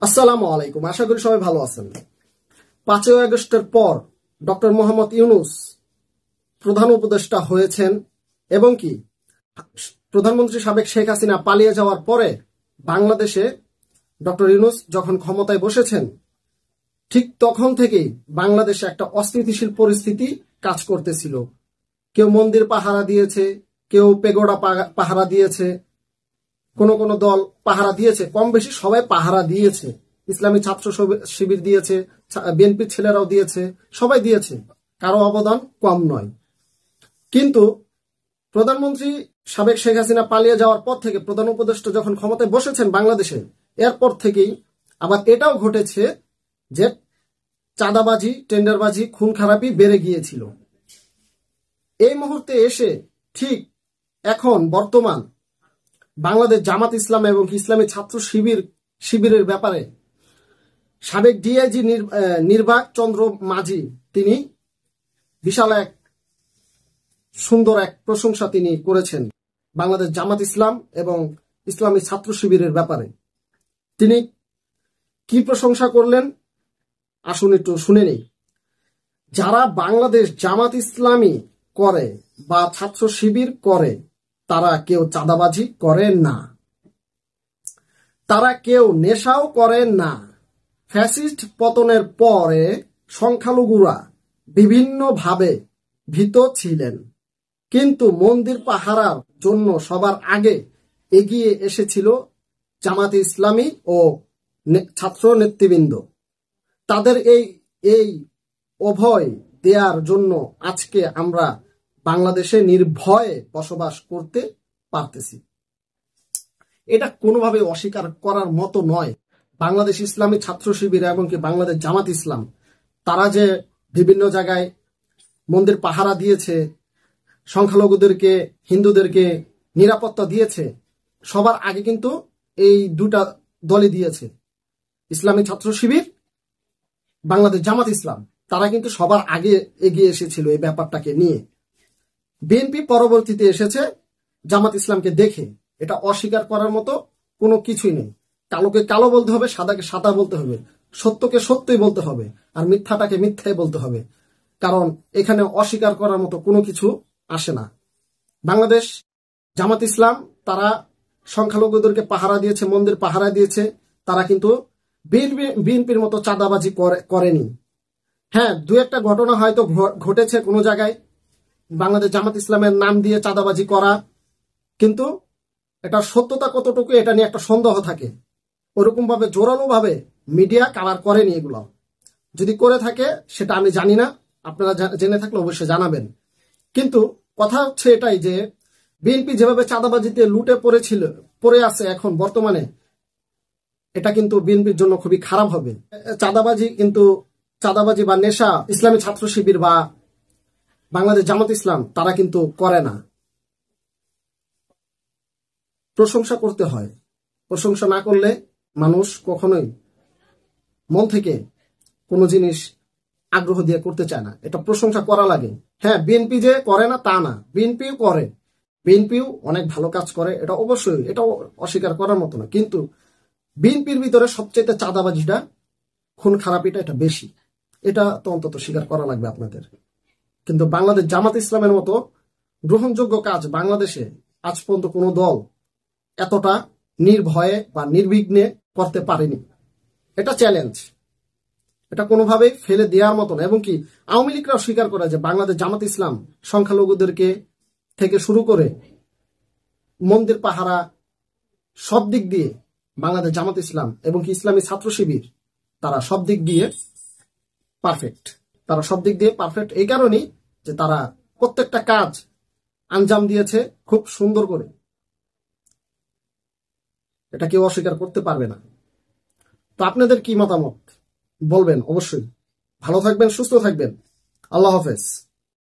আসসালামু আলাইকুম। আশা করি সবাই ভালো আছেন। 5ই আগস্টের পর ডক্টর মোহাম্মদ ইউনূস প্রধান উপদেষ্টা হয়েছেন এবং কি প্রধানমন্ত্রী সাবেক শেখ হাসিনা পালিয়ে যাওয়ার পরে বাংলাদেশে ডক্টর ইউনূস যখন ক্ষমতায় বসেছেন, ঠিক তখন থেকেই বাংলাদেশে একটা অস্থিতিশীল পরিস্থিতি কাজ করতেছিল। কেউ মন্দির পাহারা দিয়েছে, কেউ পেগোডা পাহারা দিয়েছে, কোন কোন দল পাহারা দিয়েছে, কম বেশি সবাই পাহারা দিয়েছে। ইসলামী ছাত্র শিবির দিয়েছে, বিএনপির ছেলেরাও দিয়েছে, সবাই দিয়েছে, কারো অবদান কম নয়। কিন্তু প্রধানমন্ত্রী সাবেক শেখ হাসিনা পালিয়ে যাওয়ার পর থেকে প্রধান উপদেষ্টা যখন ক্ষমতায় বসেছেন বাংলাদেশে, এরপর থেকেই আবার এটাও ঘটেছে যে চাঁদাবাজি, টেন্ডারবাজি, খুন খারাপি বেড়ে গিয়েছিল। এই মুহূর্তে এসে ঠিক এখন বর্তমান বাংলাদেশ জামাত ইসলাম এবং ইসলামী ছাত্র শিবিরের ব্যাপারে সাবেক ডিআইজি নির্বাক চন্দ্র মাঝি তিনি বিশাল এক সুন্দর এক প্রশংসা তিনি করেছেন বাংলাদেশ জামাত ইসলাম এবং ইসলামী ছাত্র শিবিরের ব্যাপারে। তিনি কি প্রশংসা করলেন আসুন একটু শুনে নেই। যারা বাংলাদেশ জামাত ইসলামী করে বা ছাত্র শিবির করে তারা কেউ চাঁদাবাজি করে না, তারা কেউ নেশাও করে না। ফ্যাসিস্ট পতনের পরে সংখ্যালঘুরা বিভিন্নভাবে ভীত ছিলেন, কিন্তু মন্দির পাহারার জন্য সবার আগে এগিয়ে এসেছিল জামাতে ইসলামী ও ছাত্র নেতৃবৃন্দ। তাদের এই অভয় দেওয়ার জন্য আজকে আমরা বাংলাদেশে নির্ভয়ে বসবাস করতে পারতেছি। এটা কোনোভাবে অস্বীকার করার মতো নয়। বাংলাদেশ ইসলামী ছাত্র শিবির এবং কি বাংলাদেশ জামাত ইসলাম তারা যে বিভিন্ন জায়গায় মন্দির পাহারা দিয়েছে, সংখ্যালঘুদেরকে, হিন্দুদেরকে নিরাপত্তা দিয়েছে, সবার আগে কিন্তু এই দুটা দলই দিয়েছে। ইসলামী ছাত্র শিবির, বাংলাদেশ জামাত ইসলাম, তারা কিন্তু সবার আগে এগিয়ে এসেছিল এই ব্যাপারটাকে নিয়ে। বিএনপি পরবর্তীতে এসেছে জামাত ইসলামকে দেখে। এটা অস্বীকার করার মতো কোনো কিছুই নেই। কালোকে কালো বলতে হবে, সাদাকে সাদা বলতে হবে, সত্যকে সত্যই বলতে হবে, আর মিথ্যাটাকে মিথ্যাই বলতে হবে, কারণ এখানে অস্বীকার করার মতো কোনো কিছু আসে না। বাংলাদেশ জামাত ইসলাম তারা সংখ্যালঘুদেরকে পাহারা দিয়েছে, মন্দির পাহারা দিয়েছে, তারা কিন্তু বিএনপির মতো চাঁদাবাজি করেনি। হ্যাঁ, দু একটা ঘটনা হয়তো ঘটেছে কোনো জায়গায় বাংলাদেশ জামাত ইসলামের নাম দিয়ে চাঁদাবাজি করা, কিন্তু এটা সত্যতা কতটুকু এটা নিয়ে একটা সন্দেহ থাকে। ওরকম ভাবে জোরালো ভাবে মিডিয়া কাভার করেনি এগুলো। যদি করে থাকে সেটা আমি জানি না, আপনারা জেনে থাকলে অবশ্যই জানাবেন। কিন্তু কথা হচ্ছে এটাই যে বিএনপি যেভাবে চাঁদাবাজিতে লুটে পড়ে আছে এখন বর্তমানে, এটা কিন্তু বিএনপির জন্য খুবই খারাপ হবে। চাঁদাবাজি বা নেশা ইসলামী ছাত্র শিবির বা বাংলাদেশ জামাত ইসলাম তারা কিন্তু করে না। প্রশংসা করতে হয়, প্রশংসা না করলে মানুষ কখনোই মন থেকে কোনো জিনিস আগ্রহ দিয়ে করতে চায় না। এটা প্রশংসা করা লাগে। হ্যাঁ, বিএনপি যে করে না তা না, বিএনপিও করে, বিএনপিও অনেক ভালো কাজ করে, এটা অবশ্যই, এটা অস্বীকার করার মতো না। কিন্তু বিএনপির ভিতরে সবচেয়ে চাঁদাবাজিটা, খুন খারাপিটা এটা বেশি, এটা তো অন্তত স্বীকার করা লাগবে আপনাদের। কিন্তু বাংলাদেশ জামাত ইসলামের মতো গ্রহণযোগ্য কাজ বাংলাদেশে আজ পর্যন্ত কোনো দল এতটা নির্ভয়ে বা নির্বিঘ্নে করতে পারেনি। এটা চ্যালেঞ্জ, এটা কোনোভাবেই ফেলে দেওয়ার মতো না। এবং কি আওয়ামী লীগরাও স্বীকার করে যে বাংলাদেশ জামাত ইসলাম সংখ্যালঘুদেরকে থেকে শুরু করে মন্দির পাহারা সব দিক দিয়ে বাংলাদেশ জামাত ইসলাম এবং কি ইসলামী ছাত্র শিবির তারা সব দিক দিয়ে পারফেক্ট। তারা সব দিক দিয়ে পারফেক্ট এই কারণেই যে তারা প্রত্যেকটা কাজ আঞ্জাম দিয়েছে খুব সুন্দর করে। এটা কেউ অস্বীকার করতে পারবে না। তো আপনাদের কি মতামত বলবেন অবশ্যই। ভালো থাকবেন, সুস্থ থাকবেন। আল্লাহ হাফেজ।